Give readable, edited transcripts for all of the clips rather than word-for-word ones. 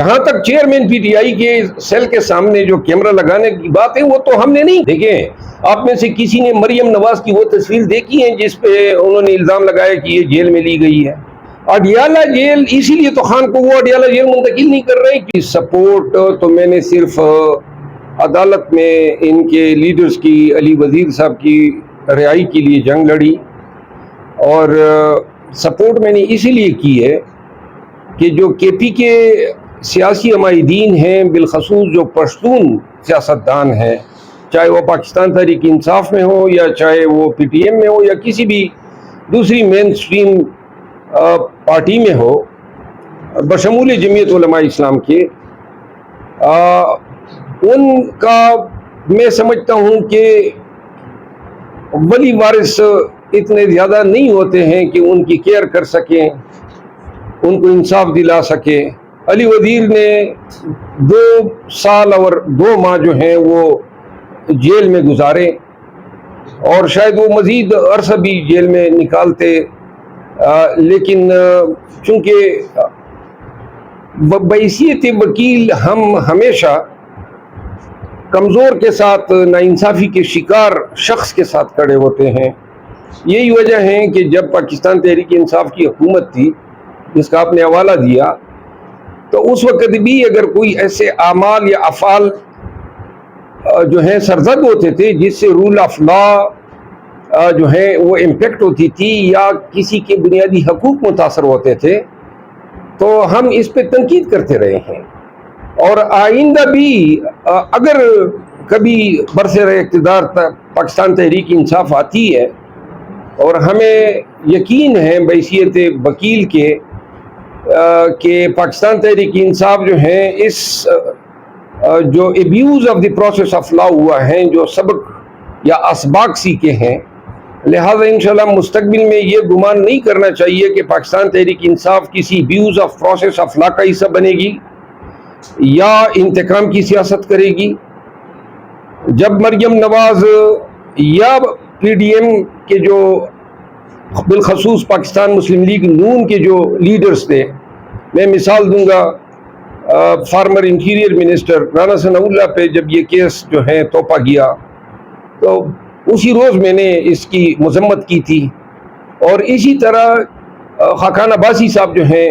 جہاں تک chairman P T I کے سیل کے سامنے جو کیمرہ لگانے کی بات ہے وہ تو ہم نے نہیں دیکھیں. آپ میں سے کسی نے مریم نواز کی وہ تصویر دیکھی ہے جس پہ انہوں نے الزام لگایا کہ یہ جیل میں لی گئی ہے؟ اڈیالہ جیل اسی لیے تو خان کو وہ اڈیالہ جیل منتقل نہیں کر رہے کہ سپورٹ تو میں نے صرف عدالت میں ان کے لیڈرز کی علی وزیر صاحب کی رہائی کے لیے جنگ لڑی، اور سپورٹ میں نے اسی لیے کی ہے کہ جو کے پی کے سیاسی عمائدین ہیں، بالخصوص جو پشتون سیاستدان ہیں، چاہے وہ پاکستان تحریک انصاف میں ہو یا چاہے وہ پی ٹی ایم میں ہو یا کسی بھی دوسری مین سٹریم پارٹی میں ہو، بشمول جمعیت علماء اسلام کے، ان کا میں سمجھتا ہوں کہ ولی وارث اتنے زیادہ نہیں ہوتے ہیں کہ ان کی کیئر کر سکیں، ان کو انصاف دلا سکے. علی وزیر نے 2 سال اور 2 ماہ جو ہیں وہ جیل میں گزارے، اور شاید وہ مزید عرصہ بھی جیل میں نکالتے، لیکن چونکہ بحیثیت وکیل ہم ہمیشہ کمزور کے ساتھ، ناانصافی کے شکار شخص کے ساتھ کھڑے ہوتے ہیں. یہی وجہ ہے کہ جب پاکستان تحریک انصاف کی حکومت تھی جس کا آپ نے حوالہ دیا، تو اس وقت بھی اگر کوئی ایسے اعمال یا افعال جو ہیں سرزد ہوتے تھے جس سے رول آف لا جو ہے وہ امپیکٹ ہوتی تھی یا کسی کے بنیادی حقوق متاثر ہوتے تھے، تو ہم اس پہ تنقید کرتے رہے ہیں. اور آئندہ بھی اگر کبھی برسر اقتدار پاکستان تحریک انصاف آتی ہے، اور ہمیں یقین ہے بحیثیت وکیل کے کہ پاکستان تحریک انصاف جو ہے اس جو abuse of the process of law ہوا ہے، جو سبق یا اسباق سیکھے ہیں، لہٰذا انشاءاللہ مستقبل میں یہ گمان نہیں کرنا چاہیے کہ پاکستان تحریک انصاف کسی abuse of process of law کا حصہ بنے گی یا انتقام کی سیاست کرے گی. جب مریم نواز یا پی ڈی ایم کے جو بالخصوص پاکستان مسلم لیگ نون کے جو لیڈرز تھے، میں مثال دوں گا فارمر انٹیریئر منسٹر رانا ثناء اللہ پہ جب یہ کیس جو ہے توپا گیا، تو اسی روز میں نے اس کی مذمت کی تھی. اور اسی طرح خاقان عباسی صاحب جو ہیں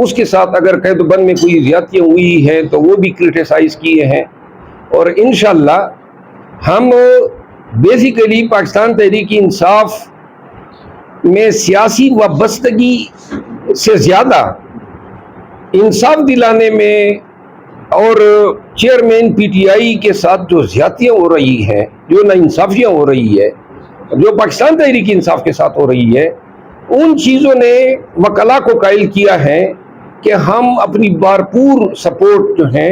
اس کے ساتھ اگر قید و بند میں کوئی زیادتیاں ہوئی ہیں تو وہ بھی کرٹیسائز کیے ہیں. اور انشاءاللہ ہم بیسیکلی پاکستان تحریک انصاف میں سیاسی وابستگی سے زیادہ انصاف دلانے میں اور چیئرمین پی ٹی آئی کے ساتھ جو زیادتیاں ہو رہی ہیں، جو ناانصافیاں ہو رہی ہے، جو پاکستان تحریک انصاف کے ساتھ ہو رہی ہے، ان چیزوں نے وکلا کو قائل کیا ہے کہ ہم اپنی بھرپور سپورٹ جو ہے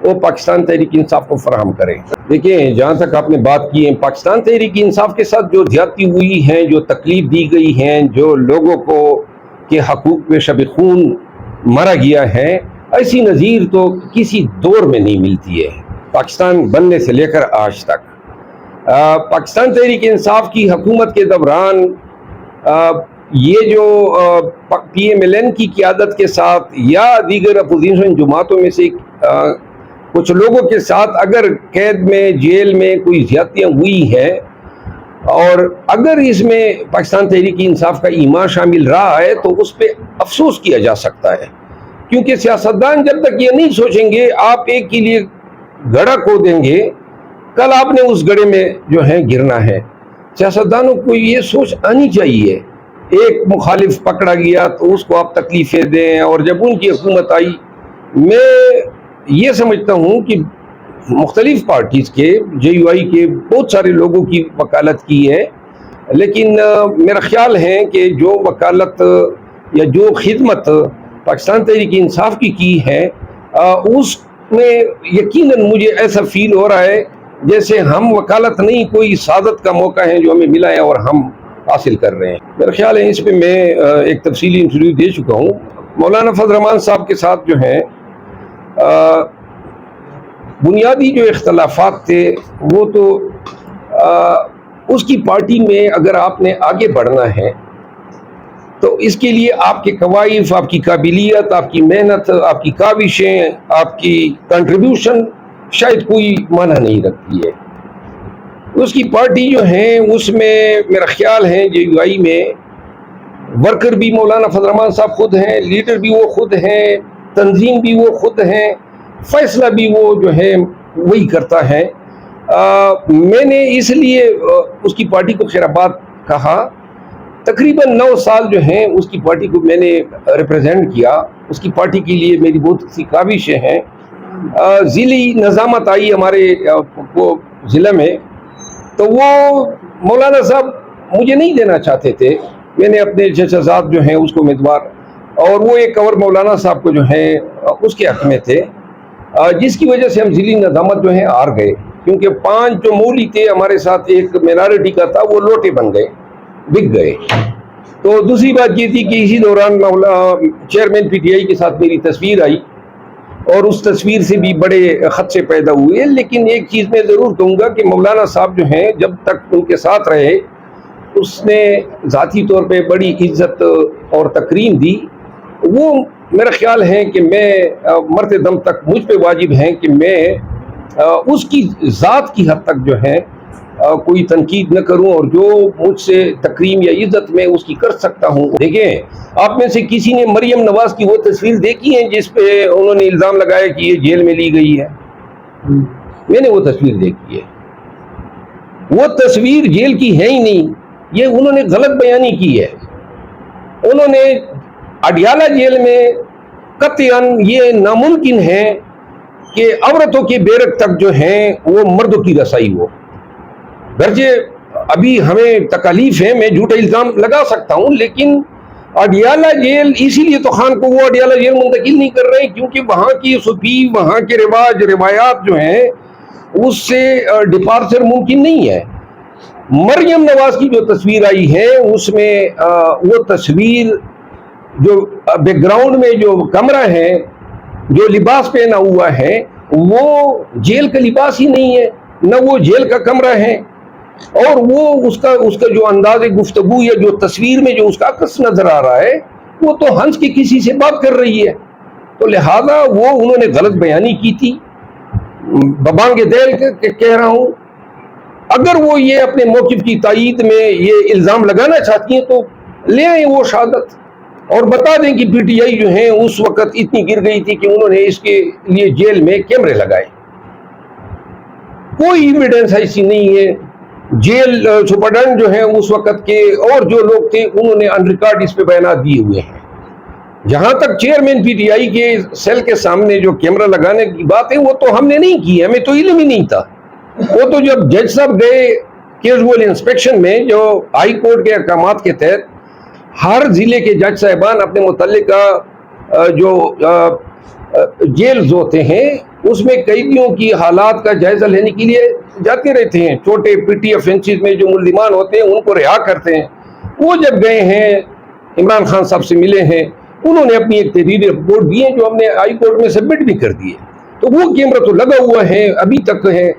وہ پاکستان تحریک انصاف کو فراہم کریں. دیکھیں، جہاں تک آپ نے بات کی ہے پاکستان تحریک انصاف کے ساتھ جو زیادتی ہوئی ہیں، جو تکلیف دی گئی ہیں، جو لوگوں کو کے حقوق پہ شب خون مرا گیا ہے، ایسی نظیر تو کسی دور میں نہیں ملتی ہے پاکستان بننے سے لے کر آج تک. پاکستان تحریک انصاف کی حکومت کے دوران یہ جو پی ایم ایل این کی قیادت کے ساتھ یا دیگر اپوزیشن جماعتوں میں سے کچھ لوگوں کے ساتھ اگر قید میں، جیل میں کوئی زیادتیاں ہوئی ہیں، اور اگر اس میں پاکستان تحریک انصاف کا ایمان شامل رہا ہے تو اس پہ افسوس کیا جا سکتا ہے. کیونکہ سیاستدان جب تک یہ نہیں سوچیں گے، آپ ایک کے لیے گڑھا کھو دیں گے، کل آپ نے اس گڑھے میں جو ہے گرنا ہے. سیاستدانوں کو یہ سوچ آنی چاہیے. ایک مخالف پکڑا گیا تو اس کو آپ تکلیفیں دیں، اور جب ان کی حکومت آئی، میں یہ سمجھتا ہوں کہ مختلف پارٹیز کے، جے یو آئی کے بہت سارے لوگوں کی وکالت کی ہے، لیکن میرا خیال ہے کہ جو وکالت یا جو خدمت پاکستان تحریک انصاف کی ہے، اس میں یقیناً مجھے ایسا فیل ہو رہا ہے جیسے ہم وکالت نہیں، کوئی سعادت کا موقع ہے جو ہمیں ملا ہے اور ہم حاصل کر رہے ہیں. میرا خیال ہے اس پہ میں ایک تفصیلی انٹرویو دے چکا ہوں. مولانا فضل الرحمان صاحب کے ساتھ جو ہیں بنیادی جو اختلافات تھے وہ تو اس کی پارٹی میں اگر آپ نے آگے بڑھنا ہے تو اس کے لیے آپ کے کوائف، آپ کی قابلیت، آپ کی محنت، آپ کی کاوشیں، آپ کی کنٹریبیوشن شاید کوئی معنی نہیں رکھتی ہے۔ اس کی پارٹی جو ہیں اس میں میرا خیال ہے جے یو آئی میں ورکر بھی مولانا فضل الرحمان صاحب خود ہیں، لیڈر بھی وہ خود ہیں، تنظیم بھی وہ خود ہیں، فیصلہ بھی وہ جو ہے وہی کرتا ہے۔ میں نے اس لیے اس کی پارٹی کو خیر آباد کہا۔ تقریباً 9 سال جو ہیں اس کی پارٹی کو میں نے ریپرزینٹ کیا، اس کی پارٹی کے لیے میری بہت سی کاوشیں ہیں۔ ضلعی نظامت آئی ہمارے وہ ضلع میں، تو وہ مولانا صاحب مجھے نہیں دینا چاہتے تھے، میں نے اپنے چچازاد جو ہیں اس کو امیدوار، اور وہ ایک اور مولانا صاحب کو جو ہے اس کے حق میں تھے، جس کی وجہ سے ہم ضلعی نظامت جو ہیں ہار گئے، کیونکہ 5 جو مولی تھے ہمارے ساتھ، ایک مینارٹی کا تھا، وہ لوٹے بن گئے، بک گئے۔ تو دوسری بات یہ تھی کہ اسی دوران چیئرمین پی ٹی آئی کے ساتھ میری تصویر آئی، اور اس تصویر سے بھی بڑے خدشے پیدا ہوئے۔ لیکن ایک چیز میں ضرور کہوں گا کہ مولانا صاحب جو ہیں جب تک ان کے ساتھ رہے، اس نے ذاتی طور پہ بڑی عزت اور تکریم دی۔ وہ میرا خیال ہے کہ میں مرتے دم تک مجھ پہ واجب ہیں کہ میں اس کی ذات کی حد تک جو ہے کوئی تنقید نہ کروں، اور جو مجھ سے تکریم یا عزت میں اس کی کر سکتا ہوں۔ دیکھیں، آپ میں سے کسی نے مریم نواز کی وہ تصویر دیکھی ہے جس پہ انہوں نے الزام لگایا کہ یہ جیل میں لی گئی ہے؟ میں نے وہ تصویر دیکھی ہے، وہ تصویر جیل کی ہے ہی نہیں، یہ انہوں نے غلط بیانی کی ہے۔ انہوں نے اڈیالہ جیل میں قطعاً یہ ناممکن ہے کہ عورتوں کے بیرک تک جو ہیں وہ مردوں کی رسائی ہو۔ گرچہ ابھی ہمیں تکالیف ہے، میں جھوٹا الزام لگا سکتا ہوں، لیکن اڈیالہ جیل اسی لیے تو خان کو وہ اڈیالہ جیل منتقل نہیں کر رہے کیونکہ وہاں کی صفی، وہاں کے رواج روایات جو ہیں اس سے ڈپارچر ممکن نہیں ہے۔ مریم نواز کی جو تصویر آئی ہے اس میں وہ تصویر جو بیک گراؤنڈ میں جو کمرہ ہے، جو لباس پہنا ہوا ہے، وہ جیل کا لباس ہی نہیں ہے، نہ وہ جیل کا کمرہ ہے، اور وہ اس کا جو انداز گفتگو یا جو تصویر میں جو اس کا عکس نظر آ رہا ہے وہ تو ہنس کے کسی سے بات کر رہی ہے۔ تو لہذا وہ انہوں نے غلط بیانی کی تھی، ببانگ دل کہہ رہا ہوں۔ اگر وہ یہ اپنے موقف کی تائید میں یہ الزام لگانا چاہتی ہیں تو لے آئیں وہ شہادت، اور بتا دیں کہ پی ٹی آئی جو ہیں اس وقت اتنی گر گئی تھی کہ انہوں نے اس کے لیے جیل میں کیمرے لگائے۔ کوئی ایویڈنس ایسی نہیں ہے۔ جیل سپرڈنٹ جو ہیں اس وقت کے اور جو لوگ تھے انہوں نے ان ریکارڈ اس پہ بیانات دیے ہوئے ہیں۔ جہاں تک چیئرمین پی ٹی آئی کے سیل کے سامنے جو کیمرہ لگانے کی بات ہے وہ تو ہم نے نہیں کی، ہمیں تو علم ہی نہیں تھا۔ وہ تو جب جج صاحب گئے کیجول انسپیکشن میں، جو ہائی کورٹ کے احکامات کے تحت ہر ضلع کے جج صاحبان اپنے متعلقہ جو جیلز ہوتے ہیں اس میں قیدیوں کی حالات کا جائزہ لینے کے لیے جاتے رہتے ہیں، چھوٹے پیٹی افینسز میں جو ملزمان ہوتے ہیں ان کو رہا کرتے ہیں۔ وہ جب گئے ہیں عمران خان صاحب سے ملے ہیں، انہوں نے اپنی ایک تحریری رپورٹ دی ہے جو ہم نے ہائی کورٹ میں سبمٹ بھی کر دی ہے۔ تو وہ کیمرہ تو لگا ہوا ہے، ابھی تک ہے۔